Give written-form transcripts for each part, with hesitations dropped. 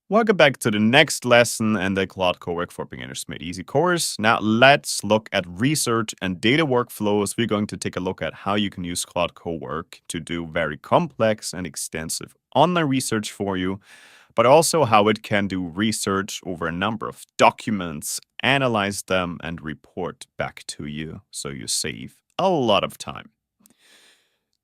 Welcome back to the next lesson in the Claude Cowork for Beginners Made Easy course. Now let's look at research and data workflows. We're going to take a look at how you can use Claude Cowork to do very complex and extensive online research for you, but also how it can do research over a number of documents, analyze them, and report back to you so you save a lot of time.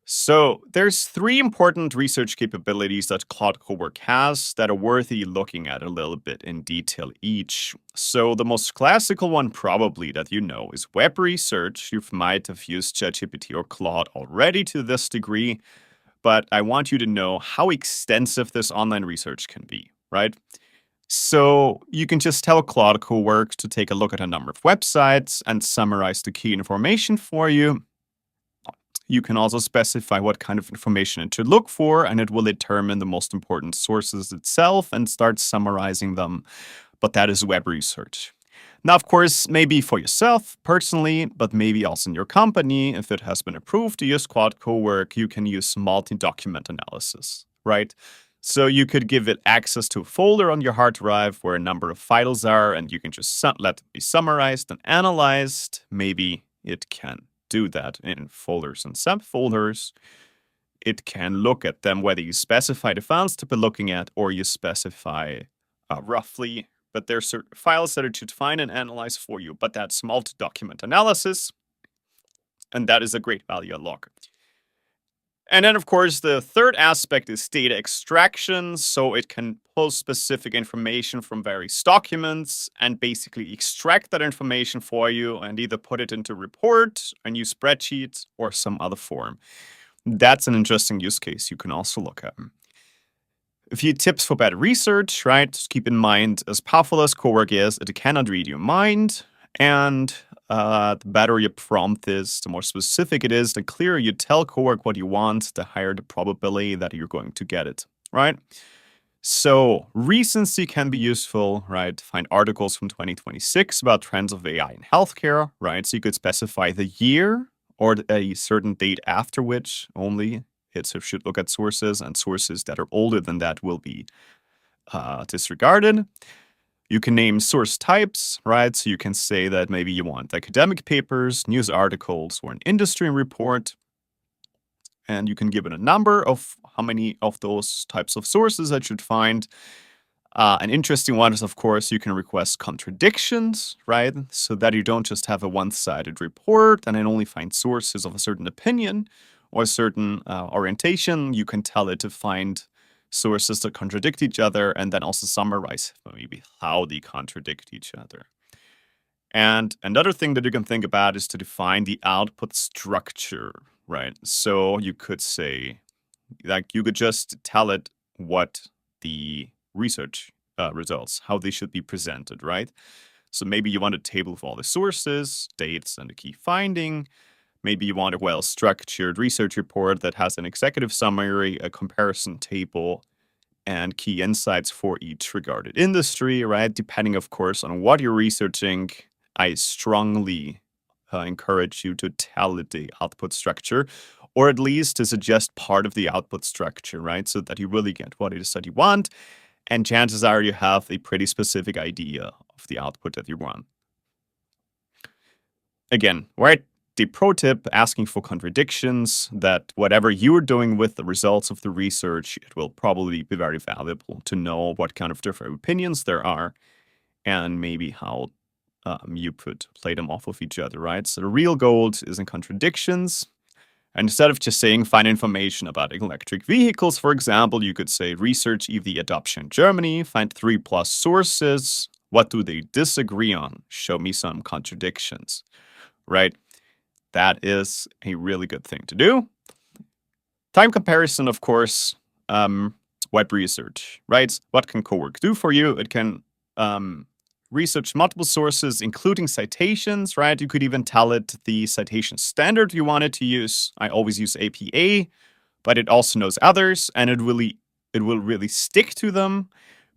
So there's three important research capabilities that Claude Cowork has that are worthy looking at a little bit in detail each. So the most classical one probably that you know is web research. You might have used ChatGPT or Claude already to this degree, but I want you to know how extensive this online research can be, right? So you can just tell Claude Cowork to take a look at a number of websites and summarize the key information for you. You can also specify what kind of information it should look for, and it will determine the most important sources itself and start summarizing them. But that is web research. Now, of course, maybe for yourself personally, but maybe also in your company, if it has been approved to use Claude Cowork, you can use multi-document analysis, right? So you could give it access to a folder on your hard drive where a number of files are, and you can just let it be summarized and analyzed. Maybe it can do that in folders and subfolders. It can look at them whether you specify the files to be looking at or you specify roughly, but there's certain files that it should find and analyze for you. But that's multi-document analysis, and that is a great value unlock. And then, of course, the third aspect is data extraction. So it can pull specific information from various documents and basically extract that information for you and either put it into a report, a new spreadsheet, or some other form. That's an interesting use case you can also look at. A few tips for better research, right? Just keep in mind, as powerful as Cowork is, it cannot read your mind. And the better your prompt is, the more specific it is, the clearer you tell Cowork what you want, the higher the probability that you're going to get it, right? So recency can be useful, right? Find articles from 2026 about trends of AI in healthcare, right? So you could specify the year or a certain date after which only it should look at sources, and sources that are older than that will be disregarded. You can name source types, right? So you can say that maybe you want academic papers, news articles, or an industry report. And you can give it a number of how many of those types of sources it should find. An interesting one is, of course, you can request contradictions, right? So that you don't just have a one-sided report and then only find sources of a certain opinion or a certain orientation. You can tell it to find sources that contradict each other and then also summarize maybe how they contradict each other. And another thing that you can think about is to define the output structure, right? So you could say, like, you could just tell it what the research results, how they should be presented, right? So maybe you want a table of all the sources, dates, and the key finding. Maybe you want a well-structured research report that has an executive summary, a comparison table, and key insights for each regarded industry, right? Depending, of course, on what you're researching, I strongly encourage you to tell it the output structure, or at least to suggest part of the output structure, right? So that you really get what it is that you want. And chances are you have a pretty specific idea of the output that you want. Again, right? The pro tip, asking for contradictions, that whatever you're doing with the results of the research, it will probably be very valuable to know what kind of different opinions there are and maybe how you could play them off of each other, right? So the real gold is in contradictions. And instead of just saying find information about electric vehicles, for example, you could say research EV adoption in Germany, find 3+ sources. What do they disagree on? Show me some contradictions, right? That is a really good thing to do. Time comparison, of course, web research, right? What can Cowork do for you? It can research multiple sources, including citations, right? You could even tell it the citation standard you wanted to use. I always use APA, but it also knows others, and it will really stick to them,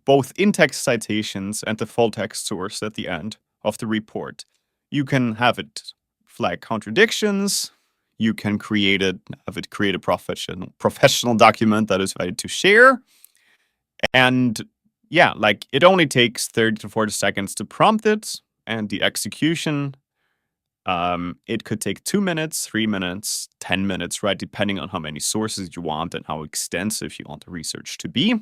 both in-text citations and the full-text source at the end of the report. You can have it flag contradictions. You can have it create a professional document that is ready to share. And Yeah, like it only takes 30 to 40 seconds to prompt it, and the execution, it could take 2 minutes, 3 minutes, 10 minutes, right? Depending on how many sources you want and how extensive you want the research to be.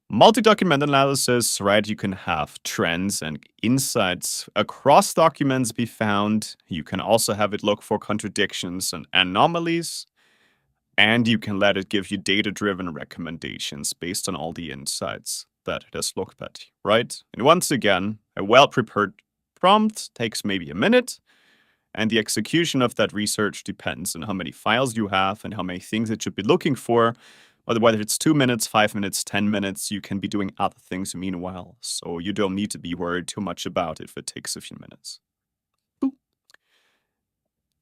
Multi-document analysis, right? You can have trends and insights across documents be found. You can also have it look for contradictions and anomalies. And you can let it give you data-driven recommendations based on all the insights that it has looked at, right? And once again, a well-prepared prompt takes maybe a minute, and the execution of that research depends on how many files you have and how many things it should be looking for. Whether it's 2 minutes, 5 minutes, 10 minutes, you can be doing other things meanwhile. So you don't need to be worried too much about it if it takes a few minutes. Boop.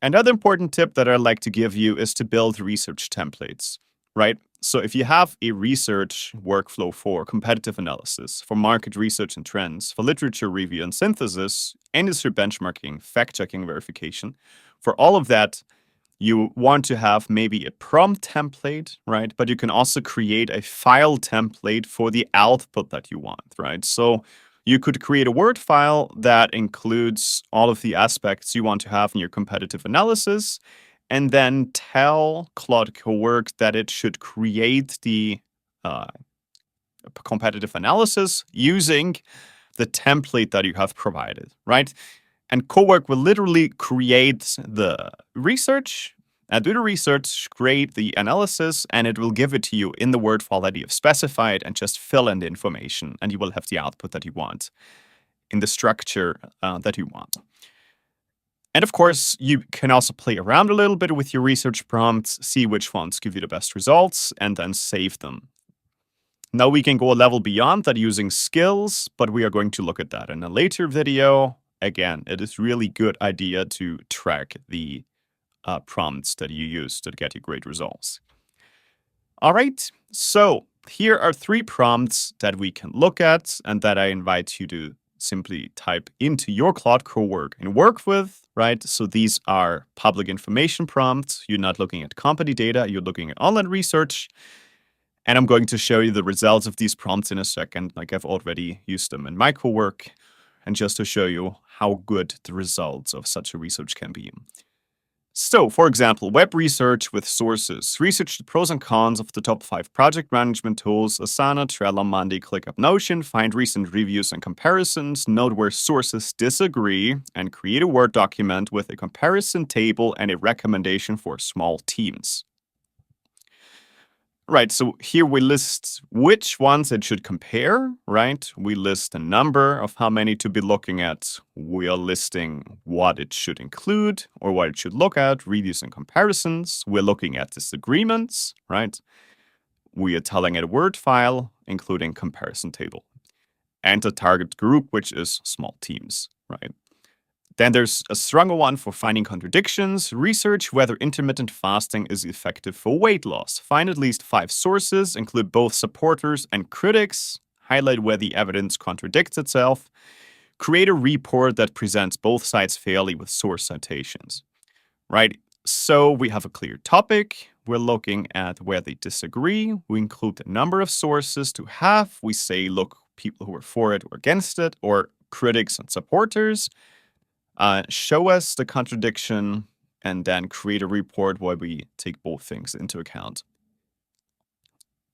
Another important tip that I'd like to give you is to build research templates, right? So if you have a research workflow for competitive analysis, for market research and trends, for literature review and synthesis, industry benchmarking, fact-checking verification, for all of that, you want to have maybe a prompt template, right? But you can also create a file template for the output that you want, right? So you could create a Word file that includes all of the aspects you want to have in your competitive analysis, and then tell Claude Cowork that it should create the uh, competitive analysis using the template that you have provided, right? And Cowork will literally create the research, do the research, create the analysis, and it will give it to you in the Word file that you have specified and just fill in the information, and you will have the output that you want in the structure that you want. And of course, you can also play around a little bit with your research prompts, see which ones give you the best results, and then save them. Now we can go a level beyond that using skills, but we are going to look at that in a later video. Again, it is really good idea to track the prompts that you use to get you great results. All right, so here are 3 prompts that we can look at and that I invite you to simply type into your Claude Cowork and work with, right? So these are public information prompts. You're not looking at company data, you're looking at online research. And I'm going to show you the results of these prompts in a second, like I've already used them in my Cowork, and just to show you how good the results of such a research can be. So, for example, web research with sources. Research the pros and cons of the top 5 project management tools: Asana, Trello, Monday, ClickUp, Notion. Find recent reviews and comparisons. Note where sources disagree, and create a Word document with a comparison table and a recommendation for small teams. Right, so here we list which ones it should compare, right? We list a number of how many to be looking at. We are listing what it should include or what it should look at, reviews and comparisons. We're looking at disagreements, right? We are telling it a Word file, including comparison table. And a target group, which is small teams, right? Then there's a stronger one for finding contradictions. Research whether intermittent fasting is effective for weight loss. Find at least 5 sources, include both supporters and critics. Highlight where the evidence contradicts itself. Create a report that presents both sides fairly with source citations. Right? So we have a clear topic. We're looking at where they disagree. We include the number of sources to have. We say, look, people who are for it or against it, or critics and supporters. Show us the contradiction, and then create a report where we take both things into account.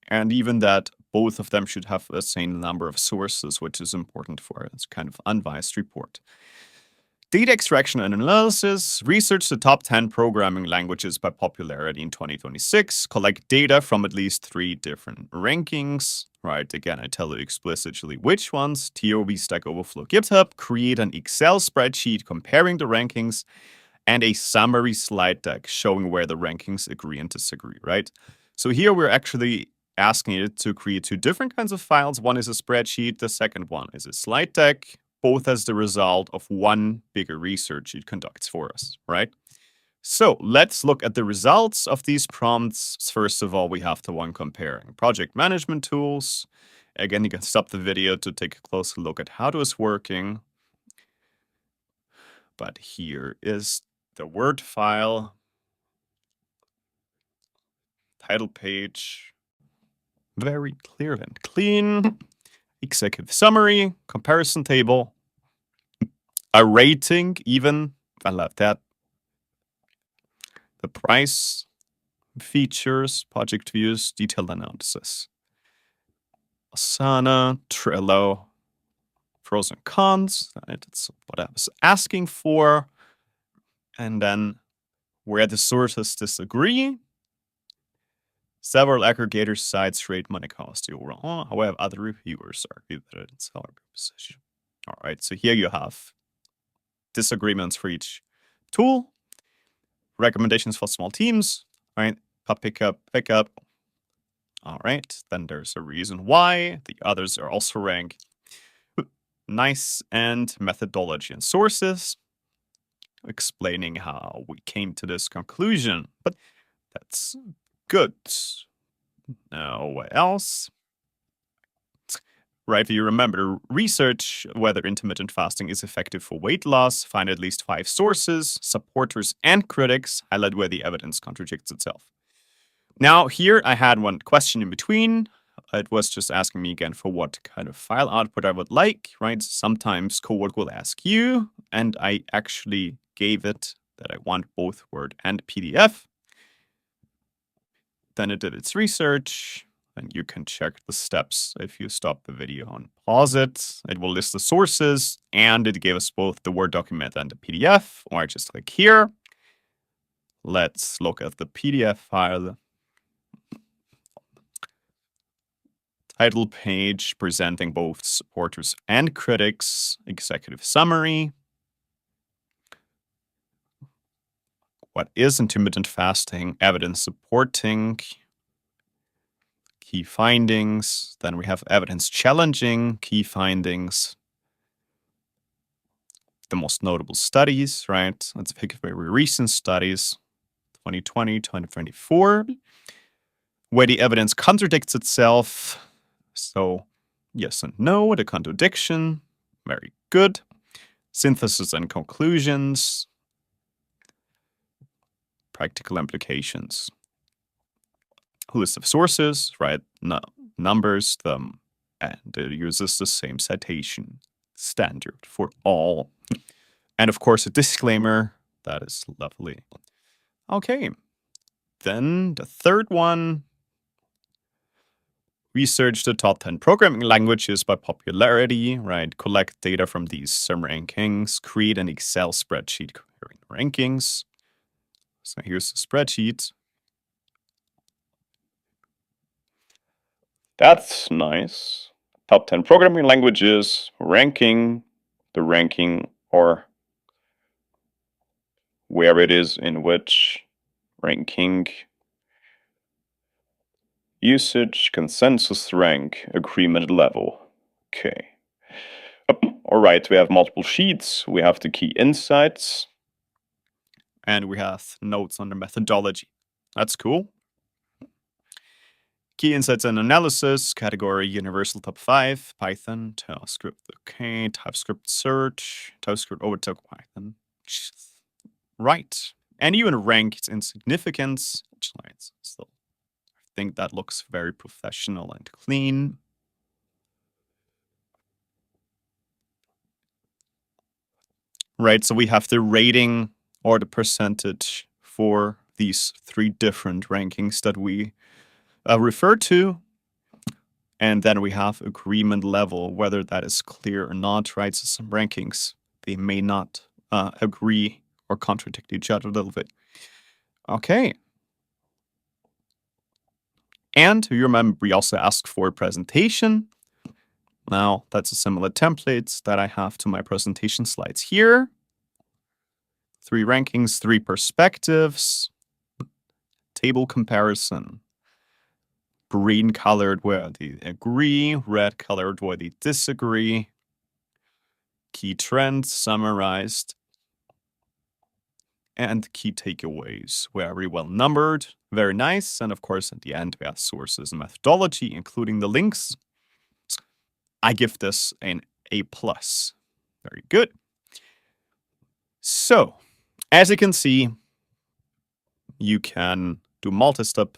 And even that both of them should have the same number of sources, which is important for it. It's kind of unbiased report. Data extraction and analysis. Research the top 10 programming languages by popularity in 2026. Collect data from at least 3 different rankings. Right, again, I tell you explicitly which ones. TOB, Stack Overflow, GitHub. Create an Excel spreadsheet comparing the rankings. And a summary slide deck showing where the rankings agree and disagree, right? So here we're actually asking it to create 2 different kinds of files. One is a spreadsheet. The second one is a slide deck, both as the result of one bigger research it conducts for us, right? So let's look at the results of these prompts. First of all, we have the one comparing project management tools. Again, you can stop the video to take a closer look at how it is working. But here is the Word file, title page, Very clear and clean. Executive summary, comparison table, a rating even. I love that. The price, features, project views, detailed analysis. Asana, Trello, pros and cons. That's what I was asking for. And then where the sources disagree. Several aggregators sites rate money cost overall. However, other reviewers argue that it's our position. All right, so here you have disagreements for each tool, recommendations for small teams, right? Pick up. All right, then there's a reason why. The others are also ranked. Nice, and methodology and sources, explaining how we came to this conclusion. But that's good. Now, what else? Right, if you remember, research whether intermittent fasting is effective for weight loss, find at least 5 sources, supporters and critics, highlight where the evidence contradicts itself. Now, here I had one question in between. It was just asking me again for what kind of file output I would like, right? Sometimes Cowork will ask you, and I actually gave it that I want both Word and PDF. Then it did its research, and you can check the steps if you stop the video and pause it. It will list the sources, and it gave us both the Word document and the PDF, or I just click here. Let's look at the PDF file. Title page presenting both supporters and critics, executive summary. What is intermittent fasting? Evidence supporting. Key findings. Then we have evidence challenging. Key findings. The most notable studies, right? Let's pick very recent studies, 2020, 2024, where the evidence contradicts itself. So, yes and no, the contradiction, very good. Synthesis and conclusions, practical implications. List of sources, right? No, numbers them, and it uses the same citation standard for all. And of course, a disclaimer. That is lovely. Okay. Then the third one. Research the top 10 programming languages by popularity, right? Collect data from these rankings, create an Excel spreadsheet comparing rankings. So here's the spreadsheet. That's nice. Top 10 programming languages, ranking, the ranking, or where it is in which ranking. Usage, consensus rank, agreement level. Okay. All right, we have multiple sheets. We have the key insights. And we have notes on the methodology. That's cool. Key insights and analysis, category universal top 5, Python, TypeScript, okay, TypeScript search, TypeScript overtook Python. Right. And even ranked in significance. So I think that looks very professional and clean. Right, so we have the rating or the percentage for these 3 different rankings that we refer to. And then we have agreement level, whether that is clear or not, right? So some rankings, they may not agree or contradict each other a little bit. Okay. And you remember we also asked for a presentation. Now, that's a similar template that I have to my presentation slides here. 3 rankings, 3 perspectives, table comparison. Green colored where they agree, red colored where they disagree. Key trends summarized. And key takeaways, very well numbered, very nice. And of course, at the end, we have sources and methodology, including the links. I give this an A+. Very good. So, as you can see, you can do multi-step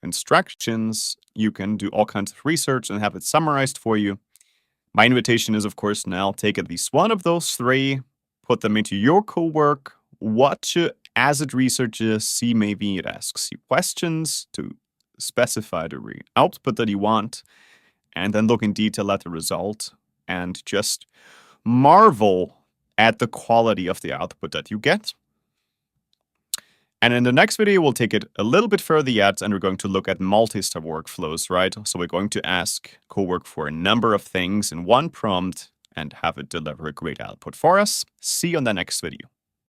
instructions, you can do all kinds of research and have it summarized for you. My invitation is, of course, now take at least one of those three, put them into your cowork, watch it as it researches, see maybe it asks you questions to specify the output that you want, and then look in detail at the result and just marvel at the quality of the output that you get. And in the next video, we'll take it a little bit further yet, and we're going to look at multi-step workflows, right? So we're going to ask Cowork for a number of things in one prompt and have it deliver a great output for us. See you on the next video.